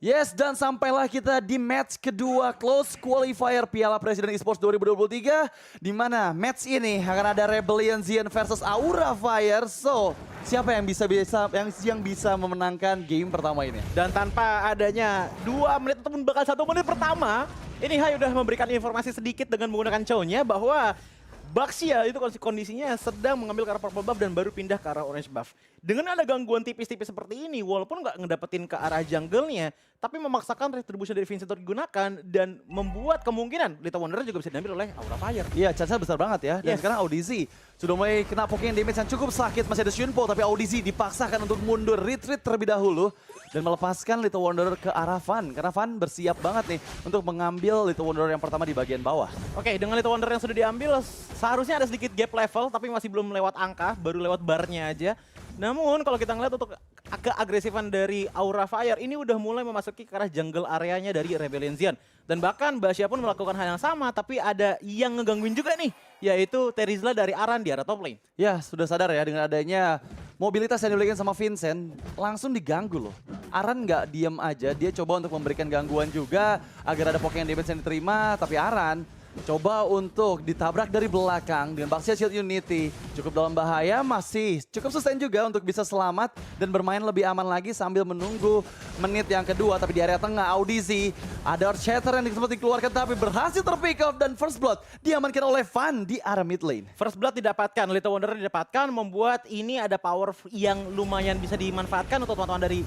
Yes, dan sampailah kita di match kedua close qualifier Piala Presiden Esports 2023. Di mana match ini akan ada Rebellion Zion versus Aura Fire. So, siapa yang bisa memenangkan game pertama ini? Dan tanpa adanya 2 menit ataupun bahkan 1 menit pertama, ini Hai udah memberikan informasi sedikit dengan menggunakan chow-nya bahwa Baxia itu kondisinya sedang mengambil ke arah purple buff dan baru pindah ke arah orange buff. Dengan ada gangguan tipis-tipis seperti ini, walaupun nggak ngedapetin ke arah jungle-nya, tapi memaksakan retribution dari Vincent untuk digunakan dan membuat kemungkinan Little Wanderer juga bisa diambil oleh Aura Fire. Iya, chance besar banget ya. Dan sekarang Audisi sudah mulai kena poking damage yang cukup sakit. Masih ada Shunpo, tapi Audisi dipaksakan untuk mundur, retreat terlebih dahulu. Dan melepaskan Little Wanderer ke arah Van. Karena Van bersiap banget nih untuk mengambil Little Wanderer yang pertama di bagian bawah. Oke, dengan Little Wanderer yang sudah diambil, seharusnya ada sedikit gap level, tapi masih belum lewat angka, baru lewat barnya aja. Namun kalau kita ngeliat untuk keagresifan dari Aura Fire, ini udah mulai memasuki ke arah jungle areanya dari Rebellion Zion. Dan bahkan Baxia pun melakukan hal yang sama, tapi ada yang ngegangguin juga nih, yaitu Terizla dari Aran di arah top lane. Ya, sudah sadar ya dengan adanya mobilitas yang dimiliki sama Vincent, langsung diganggu loh. Aran nggak diem aja, dia coba untuk memberikan gangguan juga agar ada poking damage yang diterima, tapi Aran coba untuk ditabrak dari belakang dengan Baxia Shield Unity. Cukup dalam bahaya, masih cukup sustain juga untuk bisa selamat dan bermain lebih aman lagi sambil menunggu menit yang kedua. Tapi di area tengah, Audisi ada Earth Shatter yang sempat dikeluarkan tapi berhasil terpick off dan First Blood diamankan oleh Van di arah mid lane. First Blood didapatkan, Little Wanderer didapatkan, membuat ini ada power yang lumayan bisa dimanfaatkan untuk teman-teman dari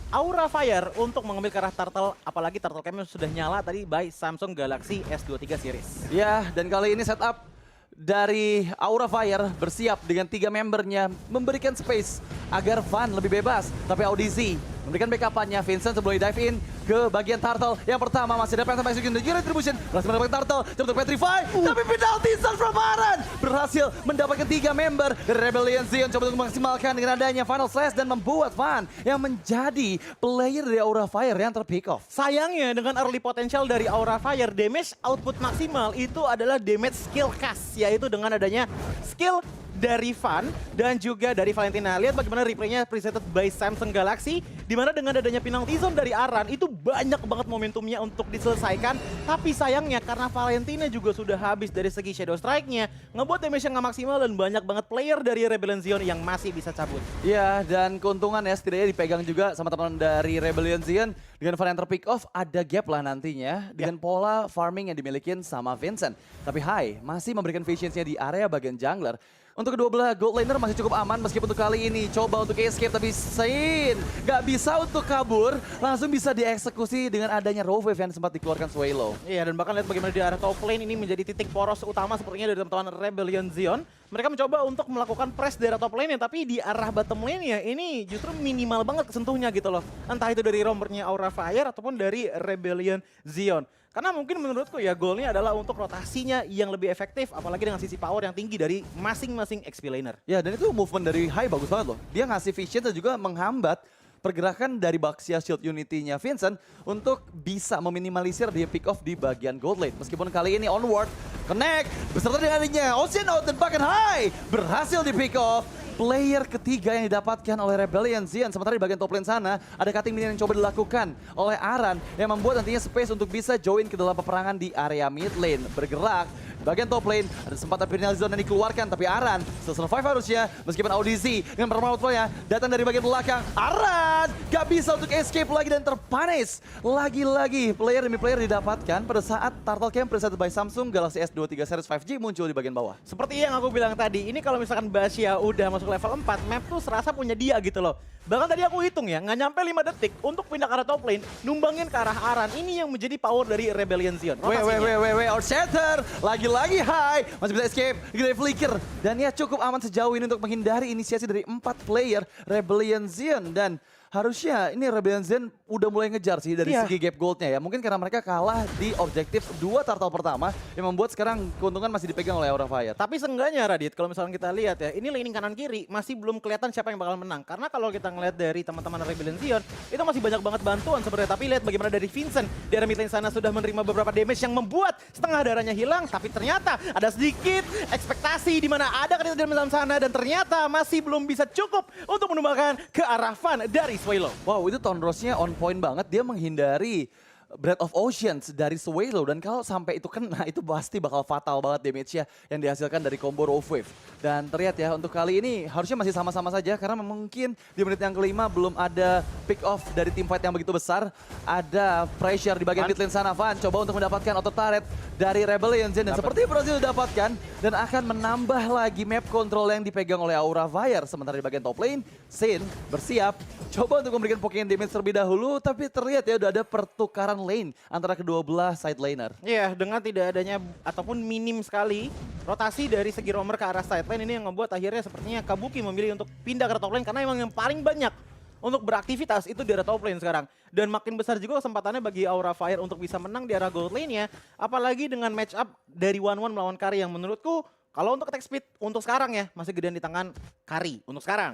Aura Fire untuk mengambil ke arah turtle, apalagi turtle cam sudah nyala tadi by Samsung Galaxy S23 series. Ya, dan kali ini setup dari Aura Fire bersiap dengan 3 membernya memberikan space agar Van lebih bebas. Tapi Audisi memberikan backup-nya, Vincent sebelum dive in ke bagian turtle. Yang pertama masih ada Phantom Execution dan Retribution. Berhasil mendapatkan turtle, coba untuk Petrify. Tapi penalty stun from Aran. Berhasil mendapatkan 3 member dari Rebellion Zion. Coba untuk memaksimalkan dengan adanya Final Slash dan membuat Van yang menjadi player dari Aura Fire yang terpick off. Sayangnya dengan early potential dari Aura Fire, damage output maksimal itu adalah damage skill cast, yaitu dengan adanya skill dari Van dan juga dari Valentina. Lihat bagaimana replaynya presented by Samsung Galaxy, di mana dengan adanya penalty zone dari Aran itu banyak banget momentumnya untuk diselesaikan. Tapi sayangnya karena Valentina juga sudah habis dari segi Shadow Strike-nya, ngebuat damage yang nggak maksimal dan banyak banget player dari Rebellion Zion yang masih bisa cabut. Ya, dan keuntungan ya setidaknya dipegang juga sama teman dari Rebellion Zion. Dengan Van yang terpick off, ada gap lah nantinya dengan pola farming yang dimiliki sama Vincent. Tapi Hai masih memberikan efisiensinya di area bagian jungler. Untuk kedua belah gold laner masih cukup aman meskipun untuk kali ini coba untuk escape tapi Zain nggak bisa untuk kabur, langsung bisa dieksekusi dengan adanya raw wave yang sempat dikeluarkan Swallow. Iya, dan bahkan lihat bagaimana di arah top lane ini menjadi titik poros utama sepertinya dari teman-teman Rebellion Zion. Mereka mencoba untuk melakukan press dari top lane-nya, tapi di arah bottom lane-nya ini justru minimal banget kesentuhnya gitu loh. Entah itu dari roamernya Aura Fire ataupun dari Rebellion Zion. Karena mungkin menurutku ya goalnya adalah untuk rotasinya yang lebih efektif, apalagi dengan sisi power yang tinggi dari masing-masing XP laner. Ya, dan itu movement dari Hai bagus banget loh. Dia ngasih vision dan juga menghambat pergerakan dari Baxia Shield Unity-nya Vincent untuk bisa meminimalisir dia pick off di bagian gold lane. Meskipun kali ini onward, connect beserta dengan adanya Ocean Out dan bahkan Hai berhasil di pick off. Player ketiga yang didapatkan oleh Rebellion Zion. Sementara di bagian top lane sana ada cutting minion yang coba dilakukan oleh Aran yang membuat nantinya space untuk bisa join ke dalam peperangan di area mid lane. Bergerak bagian top lane ada kesempatan penalty zone yang dikeluarkan tapi Aran survive harusnya meskipun Audisi dengan permautannya datang dari bagian belakang. Aran gak bisa untuk escape lagi dan terpanis. Lagi-lagi player demi player didapatkan pada saat Turtle Camp presented by Samsung Galaxy S23 Series 5G muncul di bagian bawah. Seperti yang aku bilang tadi, ini kalau misalkan Baxia udah masuk level 4, map tuh serasa punya dia gitu loh. Bahkan tadi aku hitung ya, nggak nyampe 5 detik untuk pindah ke arah top lane, numbangin ke arah Aran. Ini yang menjadi power dari Rebellion Zion. Earth Shatter, lagi-lagi Hai, masih bisa escape, gila flicker. Dan ya cukup aman sejauh ini untuk menghindari inisiasi dari 4 player Rebellion Zion. Dan harusnya ini Rebellion Zion udah mulai ngejar sih dari segi gap goldnya ya. Mungkin karena mereka kalah di objektif 2 turtle pertama yang membuat sekarang keuntungan masih dipegang oleh Aura Fire. Tapi seenggaknya Radit, kalau misalnya kita lihat ya, ini laning kanan kiri masih belum kelihatan siapa yang bakal menang. Karena kalau kita ngeliat dari teman-teman Rebellion Zion, itu masih banyak banget bantuan sebenarnya. Tapi lihat bagaimana dari Vincent, di area mid lane sana sudah menerima beberapa damage yang membuat setengah darahnya hilang. Tapi ternyata ada sedikit ekspektasi di mana ada kereta di dalam sana dan ternyata masih belum bisa cukup untuk menumbangkan ke arah Van dari Swallow. Wow, itu Tondrosnya on point banget, dia menghindari Breath of Oceans dari Swalo, dan kalau sampai itu kena itu pasti bakal fatal banget damage-nya yang dihasilkan dari combo Rough Wave. Dan terlihat ya untuk kali ini harusnya masih sama-sama saja karena mungkin di menit yang kelima belum ada pick off dari team fight yang begitu besar. Ada pressure di bagian mid lane sana. Van coba untuk mendapatkan auto turret dari Rebellion Zen dan seperti berhasil didapatkan dan akan menambah lagi map control yang dipegang oleh Aura Fire. Sementara di bagian top lane, Sin bersiap coba untuk memberikan Pokémon damage terlebih dahulu, tapi terlihat ya udah ada pertukaran lane antara kedua belah side laner. Iya, dengan tidak adanya ataupun minim sekali rotasi dari segi roamer ke arah side lane ini yang membuat akhirnya sepertinya Kabuki memilih untuk pindah ke top lane karena emang yang paling banyak untuk beraktivitas itu di arah top lane sekarang. Dan makin besar juga kesempatannya bagi Aura Fire untuk bisa menang di arah gold lane-nya. Apalagi dengan match up dari 1-1 melawan Kari yang menurutku kalau untuk attack speed untuk sekarang ya masih gedean di tangan Kari untuk sekarang.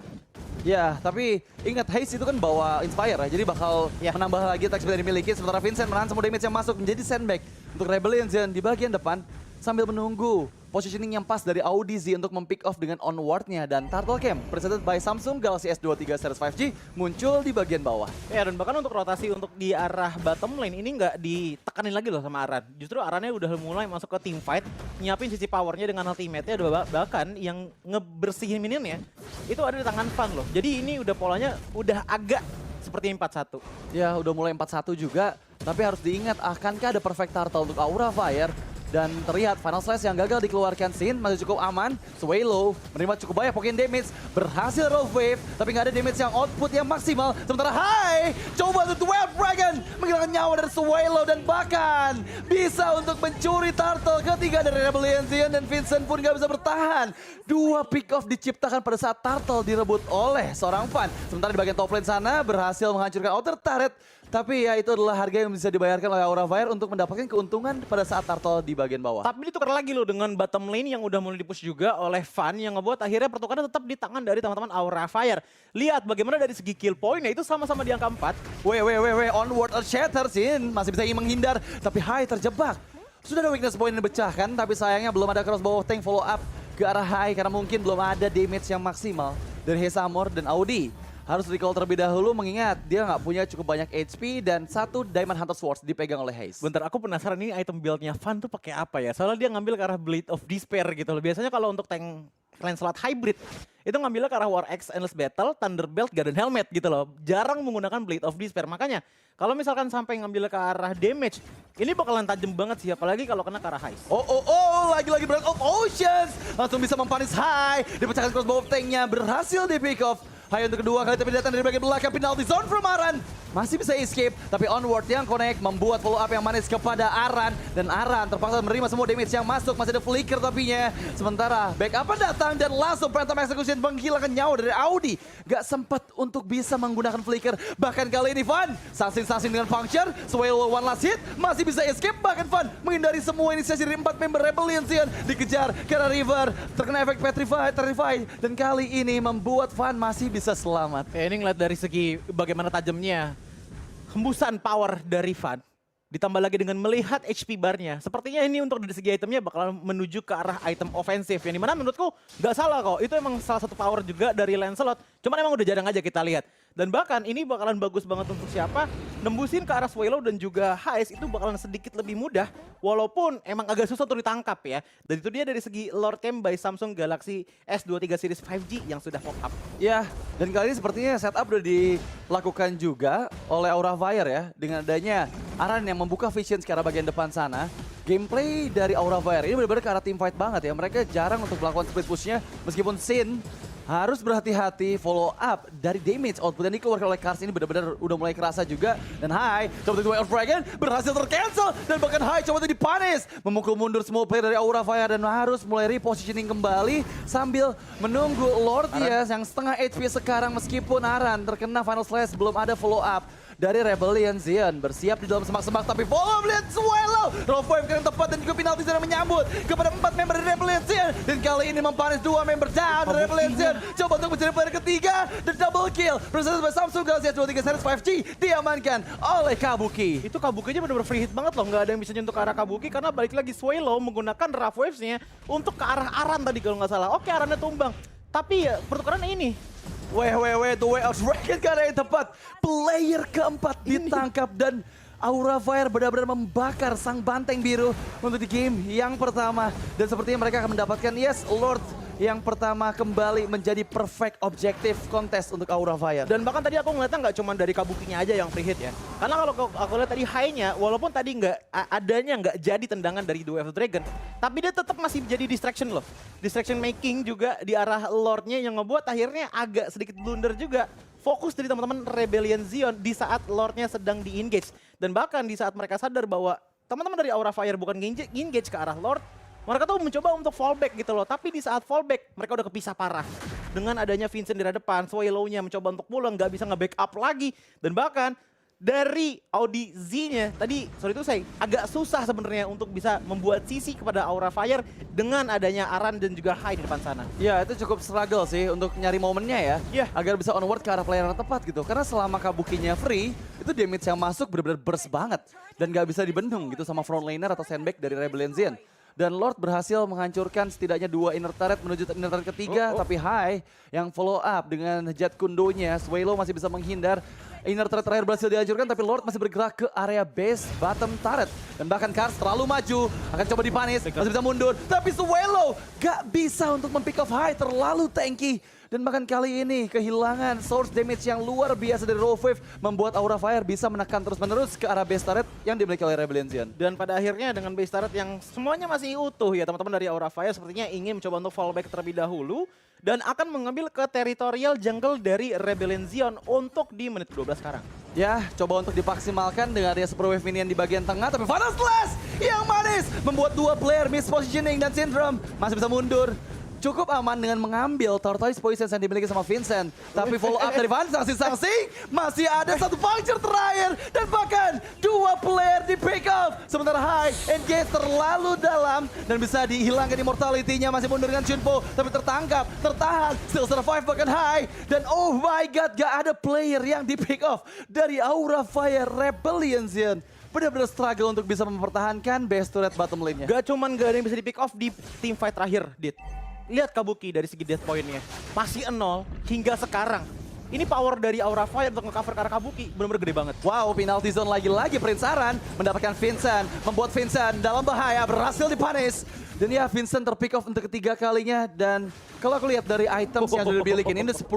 Ya, tapi ingat Haze itu kan bawa Inspire ya, jadi bakal menambah lagi attack speed yang dimiliki. Sementara Vincent menahan semua damage yang masuk menjadi sandbag untuk Rebellion Zen di bagian depan sambil menunggu positioning yang pas dari Audi Z untuk mempick off dengan onward-nya. Dan Turtle Camp presented by Samsung Galaxy S23 Series 5G muncul di bagian bawah. Ya, dan bahkan untuk rotasi untuk di arah bottom lane ini nggak ditekanin lagi loh sama Aran. Justru Arannya udah mulai masuk ke team fight, nyiapin sisi powernya dengan ultimate-nya, bahkan yang ngebersihin minionnya itu ada di tangan Van loh. Jadi ini udah polanya udah agak seperti 4-1. Ya, udah mulai 4-1 juga, tapi harus diingat akankah ada perfect turtle untuk Aura Fire? Dan terlihat Final Slash yang gagal dikeluarkan Sin masih cukup aman. Swalo menerima cukup banyak Pokémon damage, berhasil Rough Wave, tapi nggak ada damage yang output yang maksimal. Sementara Hai coba untuk Wild Dragon menghilangkan nyawa dari Swalo dan bahkan bisa untuk mencuri turtle ketiga dari Rebellion Zen, dan Vincent pun nggak bisa bertahan. Dua pick off diciptakan pada saat turtle direbut oleh seorang Van. Sementara di bagian top lane sana berhasil menghancurkan outer turret. Tapi ya itu adalah harga yang bisa dibayarkan oleh Aura Fire untuk mendapatkan keuntungan pada saat turtle di bagian bawah. Tapi ditukar lagi loh dengan bottom lane yang udah mulai dipush juga oleh Van yang ngebuat akhirnya pertukaran tetap di tangan dari teman-teman Aura Fire. Lihat bagaimana dari segi kill point-nya itu sama-sama di angka 4. Onward or Shatter Sin masih bisa ingin menghindar, tapi Hai terjebak. Sudah ada weakness point yang dipecahkan, tapi sayangnya belum ada crossbow tank follow up ke arah Hai karena mungkin belum ada damage yang maksimal dari Hesamor dan Audi. Harus recall terlebih dahulu mengingat dia nggak punya cukup banyak HP dan satu Diamond Hunter Swords dipegang oleh Haze. Bentar, aku penasaran ini item build-nya Van tuh pakai apa ya? Soalnya dia ngambil ke arah Blade of Despair gitu loh. Biasanya kalau untuk tank Lancelot Hybrid itu ngambilnya ke arah War Axe, Endless Battle, Thunderbelt, Garden Helmet gitu loh. Jarang menggunakan Blade of Despair. Makanya kalau misalkan sampai ngambil ke arah damage, ini bakalan tajam banget sih. Apalagi kalau kena ke arah Haze. Lagi-lagi Breath of Oceans. Langsung bisa mempanis Hai. Dipecahkan crossbow tanknya, berhasil di pick off. Hai untuk kedua kali tapi datang dari bagian belakang, penalty zone from Aran. Masih bisa escape, tapi onward yang connect membuat follow up yang manis kepada Aran. Dan Aran terpaksa menerima semua damage yang masuk, masih ada flicker tapinya. Sementara backup datang dan langsung Phantom Execution menghilangkan nyawa dari Audi. Gak sempat untuk bisa menggunakan flicker. Bahkan kali ini Van, sasing-sasing dengan puncture, Swalo one last hit, masih bisa escape. Bahkan Van menghindari semua inisiasi dari 4 member Rebellion Zen. Dikejar karena River, terkena efek Petrify. Dan kali ini membuat Van masih bisa selamat. Ya, ini ngeliat dari segi bagaimana tajamnya hembusan power dari Van. Ditambah lagi dengan melihat HP bar-nya. Sepertinya ini untuk dari segi itemnya bakalan menuju ke arah item ofensif. Yang dimana menurutku nggak salah kok. Itu emang salah satu power juga dari Lancelot. Cuman emang udah jarang aja kita lihat. Dan bahkan ini bakalan bagus banget untuk siapa? Nembusin ke arah Swalo dan juga Haze itu bakalan sedikit lebih mudah. Walaupun emang agak susah untuk ditangkap ya. Dan itu dia dari segi Lord Camp by Samsung Galaxy S23 Series 5G yang sudah pop up. Ya, dan kali ini sepertinya setup udah dilakukan juga oleh Aura Fire ya. Dengan adanya Aran yang membuka vision ke arah bagian depan sana. Gameplay dari Aura Fire ini benar-benar ke arah team fight banget ya. Mereka jarang untuk melakukan split push-nya meskipun Sin harus berhati-hati follow up dari damage output yang dikeluarkan oleh Kars ini benar-benar udah mulai kerasa juga. Dan Hai coba untuk Wild Dragon berhasil tercancel dan bahkan Hai coba untuk dipanis, memukul mundur semua player dari Aura Fire dan harus mulai repositioning kembali sambil menunggu Lord ya yang setengah HP sekarang. Meskipun Aran terkena Final Slash belum ada follow up dari Rebellion Zen, bersiap di dalam semak-semak tapi follow lihat Swalo. Rough Wave yang tepat dan juga penalti Zen menyambut kepada 4 member dari Rebellion Zen dan kali ini mempanis 2 member down dari Rebellion Zen. Coba untuk mencari player ketiga dan double kill. Presented by Samsung Galaxy S23 Series 5G diamankan oleh Kabuki. Itu Kabukinya benar-benar free hit banget loh. Nggak ada yang bisa nyentuh ke arah Kabuki karena balik lagi Swalo menggunakan Rough Waves-nya untuk ke arah Aran tadi kalau nggak salah. Oke, Arannya tumbang. Tapi ya pertukaran ini The way of Dragon ke arah yang tepat. Player keempat ditangkap dan Aura Fire benar-benar membakar sang banteng biru untuk di game yang pertama. Dan sepertinya mereka akan mendapatkan Lord yang pertama kembali menjadi perfect objective contest untuk Aura Fire. Dan bahkan tadi aku ngeliatnya nggak cuma dari Kabukinya aja yang free hit ya. Karena kalau aku lihat tadi high-nya, walaupun tadi nggak jadi tendangan dari The Way of the Dragon, tapi dia tetap masih jadi distraction loh. Distraction making juga di arah Lordnya yang ngebuat akhirnya agak sedikit blunder juga. Fokus dari teman-teman Rebellion Zion di saat Lordnya sedang di-engage. Dan bahkan di saat mereka sadar bahwa teman-teman dari Aura Fire bukan engage ke arah Lord, mereka tuh mencoba untuk fallback gitu loh. Tapi di saat fallback, mereka udah kepisah parah. Dengan adanya Vincent di depan, Swallow-nya mencoba untuk pulang, nggak bisa nge-backup lagi. Dan bahkan dari Audi Z-nya, tadi sorry itu saya agak susah sebenarnya untuk bisa membuat sisi kepada Aura Fire dengan adanya Aran dan juga Hai di depan sana. Ya itu cukup struggle sih untuk nyari momennya ya. Iya. Agar bisa onward ke arah player yang tepat gitu. Karena selama Kabukinya free, itu damage yang masuk benar-benar burst banget. Dan nggak bisa dibendung gitu sama frontlaner atau sandbag dari Rebellion Zion. Dan Lord berhasil menghancurkan setidaknya 2 inner turret menuju inner turret ketiga. Tapi Hai yang follow up dengan Jet Kundonya. Swallow masih bisa menghindar. Inner turret terakhir berhasil dihancurkan tapi Lord masih bergerak ke area base bottom turret. Dan bahkan Kars terlalu maju. Akan coba dipanis. Masih bisa mundur. Tapi Swallow gak bisa untuk mempick off Hai. Terlalu tanky. Dan bahkan kali ini kehilangan source damage yang luar biasa dari Raw Wave membuat Aura Fire bisa menekan terus-menerus ke arah base turret yang dimiliki oleh Rebellion Zion. Dan pada akhirnya dengan base turret yang semuanya masih utuh ya teman-teman dari Aura Fire sepertinya ingin mencoba untuk fallback terlebih dahulu dan akan mengambil ke teritorial jungle dari Rebellion Zion untuk di menit 12 sekarang. Ya, coba untuk dimaksimalkan dengan ada super wave minion di bagian tengah tapi Final Slash yang manis membuat 2 player mispositioning dan Syndrome masih bisa mundur. Cukup aman dengan mengambil Tortoise Poison yang dimiliki sama Vincent. Tapi follow up dari Van Sangsing masih ada 1 puncture terakhir. Dan bahkan 2 player di pick off. Sementara Hai engage terlalu dalam dan bisa dihilangkan immortality-nya. Masih mundur dengan Chunpo tapi tertangkap, tertahan, still survive bahkan Hai. Dan oh my god, gak ada player yang di pick off dari Aura Fire Rebellion Zion. Benar-benar struggle untuk bisa mempertahankan base turret bottom lane-nya. Gak cuman gak ada yang bisa di pick off di team fight terakhir, Dit. Lihat Kabuki dari segi death point-nya. Masih 0 hingga sekarang. Ini power dari Aura Fire untuk nge-cover ke arah Kabuki benar-benar gede banget. Wow, penalty zone lagi-lagi Prince Aran mendapatkan Vincent. Membuat Vincent dalam bahaya, berhasil dipanis. Dan ya Vincent terpick off untuk ketiga kalinya. Dan kalau aku lihat dari items yang sudah dimiliki ini 10.000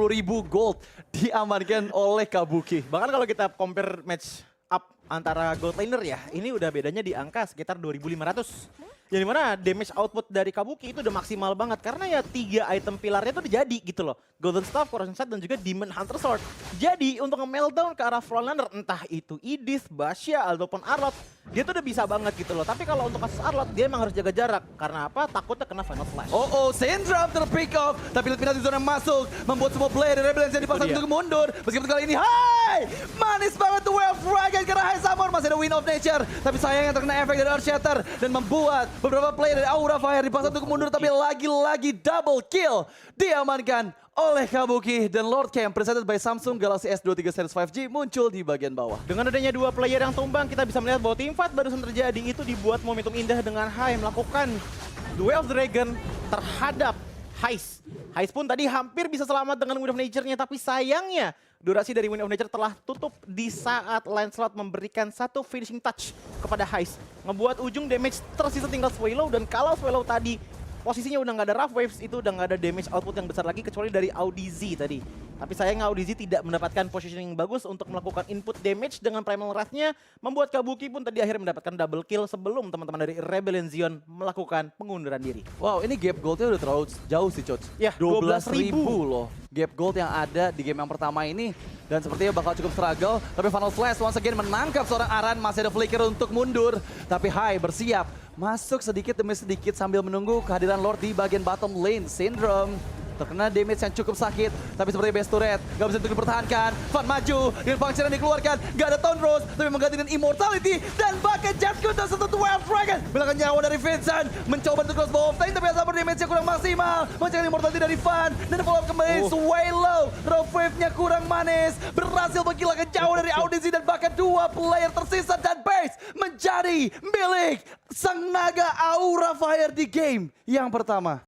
gold diamankan oleh Kabuki. Bahkan kalau kita compare match up antara gold laner ya, ini udah bedanya di angka sekitar 2.500. Yang dimana damage output dari Kabuki itu udah maksimal banget. Karena ya 3 item pilarnya tuh udah jadi gitu loh. Golden Staff, Corrosion Shard, dan juga Demon Hunter Sword. Jadi untuk nge-meltdown ke arah frontliner, entah itu Idis, Basya, ataupun Arlott, dia tuh udah bisa banget gitu loh. Tapi kalau untuk kasus Arlott, dia emang harus jaga jarak. Karena apa? Takutnya kena Final Flash. Syndrome terpick off. Tapi penalty zone yang masuk. Membuat semua player dari Rebellion yang dipasang untuk mundur. Meskipun kali ini, hai! Manis banget The Way of Dragon karena High Summon. Masih ada Wind of Nature. Tapi sayangnya terkena efek dari Earth Shatter. Dan membuat beberapa player dari Aura Fire dipasang untuk mundur. Tapi lagi-lagi double kill diamankan oleh Kabuki. Dan Lord Camp presented by Samsung Galaxy S23 Series 5G muncul di bagian bawah. Dengan adanya 2 player yang tumbang, kita bisa melihat bahwa team fight barusan terjadi itu dibuat momentum indah dengan Hai melakukan The Way of Dragon terhadap Heist. Heist pun tadi hampir bisa selamat dengan Wind of Nature-nya, tapi sayangnya durasi dari Wind of Nature telah tutup di saat Lancelot memberikan 1 finishing touch kepada Heist. Ngebuat ujung damage tersisa tinggal Swallow, dan kalau Swallow tadi posisinya udah nggak ada Rough Waves, itu udah nggak ada damage output yang besar lagi kecuali dari Audi Z tadi. Tapi sayangnya Audi Z tidak mendapatkan positioning yang bagus untuk melakukan input damage dengan Primal Wrath-nya, membuat Kabuki pun tadi akhirnya mendapatkan double kill sebelum teman-teman dari Rebellion Zion melakukan pengunduran diri. Wow, ini gap goldnya udah terlalu jauh sih, Coach. Ya, 12.000 loh gap gold yang ada di game yang pertama ini. Dan sepertinya bakal cukup struggle. Tapi Final Flash once again menangkap seorang Aran. Masih ada flicker untuk mundur. Tapi Hai bersiap masuk sedikit demi sedikit sambil menunggu kehadiran Lord di bagian bottom lane. Syndrome terkena damage yang cukup sakit, tapi seperti best turret gak bisa untuk dipertahankan. Van maju dengan function yang dikeluarkan, gak ada Tone Rose, tapi mengganti dengan Immortality dan bahkan Jet Kundo satu Wild Dragon. Belakang nyawa dari Vincent, mencoba untuk crossbow of time, tapi asal damage-nya kurang maksimal. Mencegahan Immortality dari Van, dan follow up kembali Swallow. Rough Wave-nya kurang manis, berhasil menghilangkan jauh dari audisi dan bahkan 2 player tersisa dan base menjadi milik sang naga Aura Fire di game yang pertama.